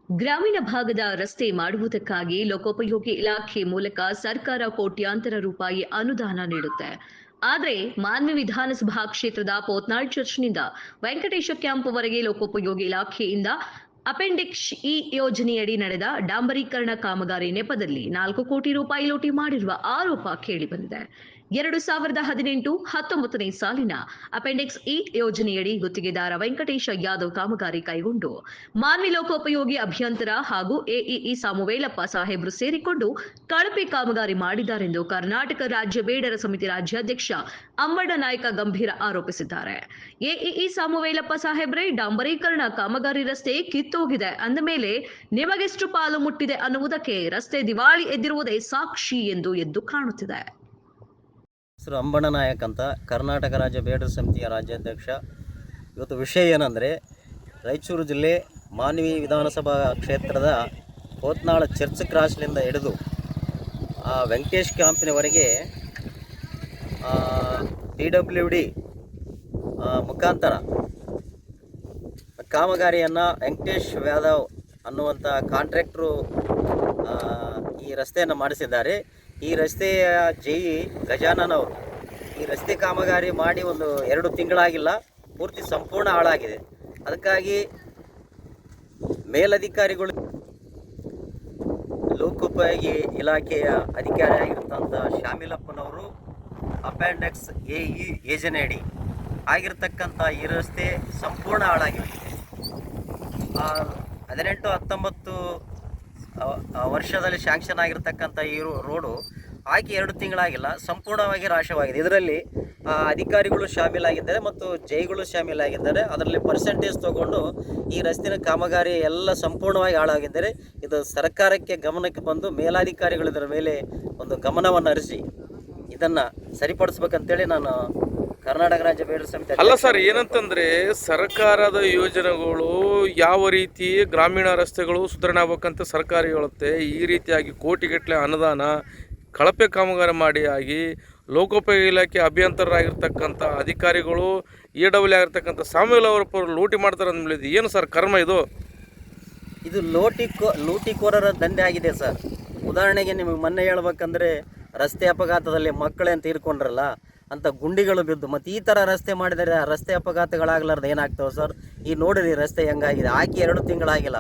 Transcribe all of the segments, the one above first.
ಗ್ರಾಮೀಣ ಭಾಗದ ರಸ್ತೆ ಮಾಡುವುದಕ್ಕಾಗಿ ಲೋಕೋಪಯೋಗಿ ಇಲಾಖೆ ಮೂಲಕ ಸರ್ಕಾರ ಕೋಟ್ಯಾಂತರ ರೂಪಾಯಿ ಅನುದಾನ ನೀಡುತ್ತೆ. ಆದರೆ ಮಾನ್ವಿ ವಿಧಾನಸಭಾ ಕ್ಷೇತ್ರದ ಪೋತ್ನಾಳ್ ಚರ್ಚ್ನಿಂದ ವೆಂಕಟೇಶ ಕ್ಯಾಂಪ್ವರೆಗೆ ಲೋಕೋಪಯೋಗಿ ಇಲಾಖೆಯಿಂದ ಅಪೆಂಡಿಕ್ಸ್ ಇ ಯೋಜನೆಯಡಿ ನಡೆದ ಡಾಂಬರೀಕರಣ ಕಾಮಗಾರಿ ನೆಪದಲ್ಲಿ 4 ಕೋಟಿ ರೂಪಾಯಿ ಲೂಟಿ ಮಾಡಿರುವ ಆರೋಪ ಕೇಳಿಬಂದಿದೆ. 2018-19ನೇ ಸಾಲಿನ ಅಪೆಂಡಿಕ್ಸ್ ಇ ಯೋಜನೆಯಡಿ ಗುತ್ತಿಗೆದಾರ ವೆಂಕಟೇಶ ಯಾದವ್ ಕಾಮಗಾರಿ ಕೈಗೊಂಡು ಮಾನ್ವಿ ಲೋಕೋಪಯೋಗಿ ಅಭಿಯಂತರ ಹಾಗೂ ಎಇಇ ಸಾಮುವೇಲಪ್ಪ ಸಾಹೇಬ್ರು ಸೇರಿಕೊಂಡು ಕಳಪೆ ಕಾಮಗಾರಿ ಮಾಡಿದ್ದಾರೆಂದು ಕರ್ನಾಟಕ ರಾಜ್ಯ ಬೇಡರ ಸಮಿತಿ ರಾಜ್ಯಾಧ್ಯಕ್ಷ ಅಂಬಣ್ಣ ನಾಯ್ಕ ಗಂಭೀರ ಆರೋಪಿಸಿದ್ದಾರೆ. ಎಇಇ ಸಾಮುವೇಲಪ್ಪ ಸಾಹೇಬ್ರೆ, ಡಾಂಬರೀಕರಣ ಕಾಮಗಾರಿ ರಸ್ತೆ ಕಿತ್ತೋಗಿದೆ ಅಂದ ಮೇಲೆ ನಿಮಗೆಷ್ಟು ಪಾಲು ಮುಟ್ಟಿದೆ ಅನ್ನುವುದಕ್ಕೆ ರಸ್ತೆ ದಿವಾಳಿ ಎದ್ದಿರುವುದೇ ಸಾಕ್ಷಿ ಎಂದು ಎದ್ದು ಕಾಣುತ್ತಿದೆ. ಹೆಸರು ಅಂಬಣ್ಣ ನಾಯಕ್ ಅಂತ, ಕರ್ನಾಟಕ ರಾಜ್ಯ ಬೇಡರ ಸಮಿತಿಯ ರಾಜ್ಯಾಧ್ಯಕ್ಷ. ಇವತ್ತು ವಿಷಯ ಏನಂದರೆ, ರಾಯಚೂರು ಜಿಲ್ಲೆ ಮಾನ್ವಿ ವಿಧಾನಸಭಾ ಕ್ಷೇತ್ರದ ಪೋತ್ನಾಳ ಚರ್ಚ್ ಕ್ರಾಸ್ನಿಂದ ಹಿಡಿದು ವೆಂಕಟೇಶ್ ಕ್ಯಾಂಪಿನವರೆಗೆ PWD ಮುಖಾಂತರ ಕಾಮಗಾರಿಯನ್ನು ವೆಂಕಟೇಶ್ ಯಾದವ್ ಅನ್ನುವಂಥ ಕಾಂಟ್ರಾಕ್ಟ್ರು ಈ ರಸ್ತೆಯನ್ನು ಮಾಡಿಸಿದ್ದಾರೆ. ಈ ರಸ್ತೆಯ ಜೈ ಗಜಾನನ್ ಅವರು ಈ ರಸ್ತೆ ಕಾಮಗಾರಿ ಮಾಡಿ 2 ತಿಂಗಳಾಗಿಲ್ಲ, ಪೂರ್ತಿ ಸಂಪೂರ್ಣ ಹಾಳಾಗಿದೆ. ಅದಕ್ಕಾಗಿ ಮೇಲಧಿಕಾರಿಗಳು, ಲೋಕೋಪಯೋಗಿ ಇಲಾಖೆಯ ಅಧಿಕಾರಿಯಾಗಿರ್ತಂಥ ಶಾಮಿಲಪ್ಪನವರು ಅಪೆಂಡಿಕ್ಸ್ ಎಇ ಯೋಜನೆಯಡಿ ಆಗಿರ್ತಕ್ಕಂಥ ಈ ರಸ್ತೆ ಸಂಪೂರ್ಣ ಹಾಳಾಗಿದೆ. 18-19 ವರ್ಷದಲ್ಲಿ ಶಾಂಕ್ಷನ್ ಆಗಿರ್ತಕ್ಕಂಥ ಈ ರೋಡು ಆಗಿ 2 ತಿಂಗಳಾಗಿಲ್ಲ, ಸಂಪೂರ್ಣವಾಗಿ ನಾಶವಾಗಿದೆ. ಇದರಲ್ಲಿ ಅಧಿಕಾರಿಗಳು ಶಾಮೀಲಾಗಿದ್ದಾರೆ ಮತ್ತು ಜೈಗಳು ಶಾಮೀಲಾಗಿದ್ದಾರೆ. ಅದರಲ್ಲಿ ಪರ್ಸೆಂಟೇಜ್ ತಗೊಂಡು ಈ ರಸ್ತೆಯ ಕಾಮಗಾರಿ ಎಲ್ಲ ಸಂಪೂರ್ಣವಾಗಿ ಹಾಳಾಗಿದ್ದಾರೆ. ಇದು ಸರ್ಕಾರಕ್ಕೆ ಗಮನಕ್ಕೆ ಬಂದು ಮೇಲಾಧಿಕಾರಿಗಳು ಇದರ ಮೇಲೆ ಒಂದು ಗಮನವನ್ನು ಹರಿಸಿ ಇದನ್ನು ಸರಿಪಡಿಸ್ಬೇಕಂತೇಳಿ ನಾನು ಕರ್ನಾಟಕ ರಾಜ್ಯ ಬೇಡರ ಸಮಿತಿ. ಅಲ್ಲ ಸರ್, ಏನಂತಂದರೆ ಸರ್ಕಾರದ ಯೋಜನೆಗಳು ಯಾವ ರೀತಿ ಗ್ರಾಮೀಣ ರಸ್ತೆಗಳು ಸುಧಾರಣೆ ಆಗ್ಬೇಕಂತ ಸರ್ಕಾರ ಹೇಳುತ್ತೆ. ಈ ರೀತಿಯಾಗಿ ಕೋಟಿಗಟ್ಟಲೆ ಅನುದಾನ ಕಳಪೆ ಕಾಮಗಾರಿ ಮಾಡಿ ಆಗಿ ಲೋಕೋಪಯೋಗಿ ಇಲಾಖೆ ಅಭಿಯಂತರರಾಗಿರ್ತಕ್ಕಂಥ ಅಧಿಕಾರಿಗಳು EW ಆಗಿರ್ತಕ್ಕಂಥ ಸಾಮೂಲ್ ಅವರ ಲೂಟಿ ಮಾಡ್ತಾರೆ ಅಂದಮೇಲೆ ಇದು ಏನು ಸರ್ ಕರ್ಮ? ಇದು ಲೂಟಿಕೋರರ ದಂಧೆ ಆಗಿದೆ ಸರ್. ಉದಾಹರಣೆಗೆ ನಿಮಗೆ ಮೊನ್ನೆ ಹೇಳ್ಬೇಕಂದ್ರೆ, ರಸ್ತೆ ಅಪಘಾತದಲ್ಲಿ ಮಕ್ಕಳೇನು ತೀರ್ಕೊಂಡ್ರಲ್ಲ ಅಂತ ಗುಂಡಿಗಳು ಬಿದ್ದು, ಮತ್ತು ಈ ಥರ ರಸ್ತೆ ಮಾಡಿದರೆ ರಸ್ತೆ ಅಪಘಾತಗಳಾಗಲಾರ್ದು ಏನಾಗ್ತವೆ ಸರ್? ಈ ನೋಡಿರಿ ರಸ್ತೆ ಹೆಂಗಾಗಿದೆ, ಹಾಕಿ 2 ತಿಂಗಳಾಗಿಲ್ಲ.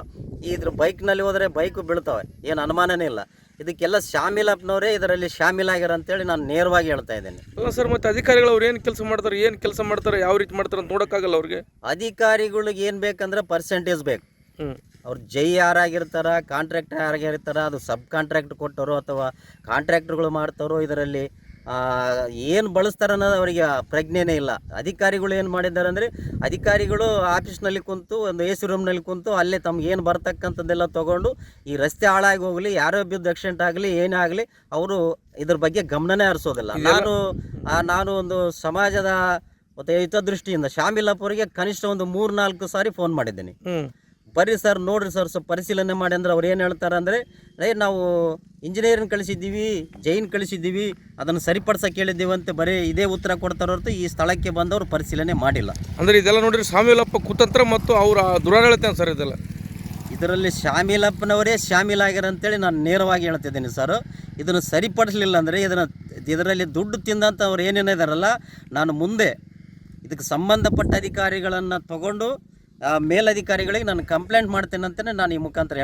ಇದ್ರ ಬೈಕ್ನಲ್ಲಿ ಹೋದರೆ ಬೈಕು ಬೀಳ್ತವೆ, ಏನು ಅನುಮಾನನೇ ಇಲ್ಲ. ಇದಕ್ಕೆಲ್ಲ ಶಾಮೀಲಪ್ಪನವರೇ ಇದರಲ್ಲಿ ಶಾಮೀಲಾಗ್ಯಾರ ಅಂತೇಳಿ ನಾನು ನೇರವಾಗಿ ಹೇಳ್ತಾ ಇದ್ದೇನೆ. ಅಲ್ಲ ಸರ್, ಮತ್ತು ಅಧಿಕಾರಿಗಳು ಅವ್ರು ಏನು ಕೆಲಸ ಮಾಡ್ತಾರೆ, ಯಾವ ರೀತಿ ಮಾಡ್ತಾರೆ ಅಂತ ನೋಡೋಕ್ಕಾಗಲ್ಲ ಅವ್ರಿಗೆ. ಅಧಿಕಾರಿಗಳಿಗೆ ಏನು ಬೇಕಂದ್ರೆ ಪರ್ಸೆಂಟೇಜ್ ಬೇಕು. ಅವ್ರು ಜೈ ಯಾರಾಗಿರ್ತಾರ, ಕಾಂಟ್ರಾಕ್ಟರ್ ಯಾರಾಗಿರ್ತಾರ, ಅದು ಸಬ್ ಕಾಂಟ್ರಾಕ್ಟ್ ಕೊಟ್ಟವರು ಅಥವಾ ಕಾಂಟ್ರಾಕ್ಟ್ರುಗಳು ಮಾಡ್ತಾರೋ, ಇದರಲ್ಲಿ ಏನು ಬಳಸ್ತಾರೆ ಅನ್ನೋದು ಅವರಿಗೆ ಪ್ರಜ್ಞೆನೇ ಇಲ್ಲ. ಅಧಿಕಾರಿಗಳು ಏನು ಮಾಡಿದ್ದಾರೆ ಅಂದರೆ, ಅಧಿಕಾರಿಗಳು ಆಫೀಸ್ನಲ್ಲಿ ಕುಂತು ಒಂದು AC ರೂಮ್ನಲ್ಲಿ ಕುಂತು ಅಲ್ಲೇ ತಮ್ಗೆ ಏನು ಬರ್ತಕ್ಕಂಥದ್ದೆಲ್ಲ ತೊಗೊಂಡು ಈ ರಸ್ತೆ ಹಾಳಾಗಿ ಹೋಗಲಿ, ಯಾರೋ ಬಿದ್ದು ಆಕ್ಸಿಡೆಂಟ್ ಆಗಲಿ, ಏನೇ ಆಗಲಿ, ಅವರು ಇದ್ರ ಬಗ್ಗೆ ಗಮನನೇ ಹರಿಸೋದಿಲ್ಲ. ನಾನು ಒಂದು ಸಮಾಜದ ಮತ್ತು ಹಿತದೃಷ್ಟಿಯಿಂದ ಶಾಮಿಲಪ್ಪವರಿಗೆ ಕನಿಷ್ಠ ಒಂದು 3-4 ಸಾರಿ ಫೋನ್ ಮಾಡಿದ್ದೇನೆ. ಬರ್ರಿ ಸರ್, ನೋಡ್ರಿ ಸರ್, ಸ್ವಲ್ಪ ಪರಿಶೀಲನೆ ಮಾಡಿ ಅಂದ್ರೆ ಅವ್ರು ಏನು ಹೇಳ್ತಾರೆ ಅಂದರೆ, ನಾವು ಇಂಜಿನಿಯರ್ನ ಕಳಿಸಿದ್ದೀವಿ, ಜೈನ್ ಕಳಿಸಿದ್ದೀವಿ, ಅದನ್ನು ಸರಿಪಡಿಸೋಕೆ ಹೇಳಿದ್ದೀವಿ ಅಂತ ಬರೀ ಇದೇ ಉತ್ತರ ಕೊಡ್ತಾರೋ ಹೊರತು ಈ ಸ್ಥಳಕ್ಕೆ ಬಂದವರು ಪರಿಶೀಲನೆ ಮಾಡಿಲ್ಲ. ಅಂದರೆ ಇದೆಲ್ಲ ನೋಡ್ರಿ ಸಾಮೂಲಪ್ಪ ಕುತಂತ್ರ ಮತ್ತು ಅವರ ದುರಾಡಳಿತ ಸರ್ ಇದೆಲ್ಲ. ಇದರಲ್ಲಿ ಶಾಮೀಲಪ್ಪನವರೇ ಶಾಮೀಲಾಗ್ಯಾರ ಅಂತೇಳಿ ನಾನು ನೇರವಾಗಿ ಹೇಳ್ತಿದ್ದೀನಿ ಸರ್. ಇದನ್ನು ಸರಿಪಡಿಸಲಿಲ್ಲ ಅಂದರೆ ಇದರಲ್ಲಿ ದುಡ್ಡು ತಿಂದಂಥ ಅವ್ರು ಏನೇನಿದಾರಲ್ಲ, ನಾನು ಮುಂದೆ ಇದಕ್ಕೆ ಸಂಬಂಧಪಟ್ಟ ಅಧಿಕಾರಿಗಳನ್ನು ತಗೊಂಡು ಮೇಲಧಿಕಾರಿಗಳಿಗೆ ನಾನು ಕಂಪ್ಲೇಂಟ್ ಮಾಡ್ತೇನೆ ಅಂತಲೇ ನಾನು ಈ ಮುಖಾಂತರ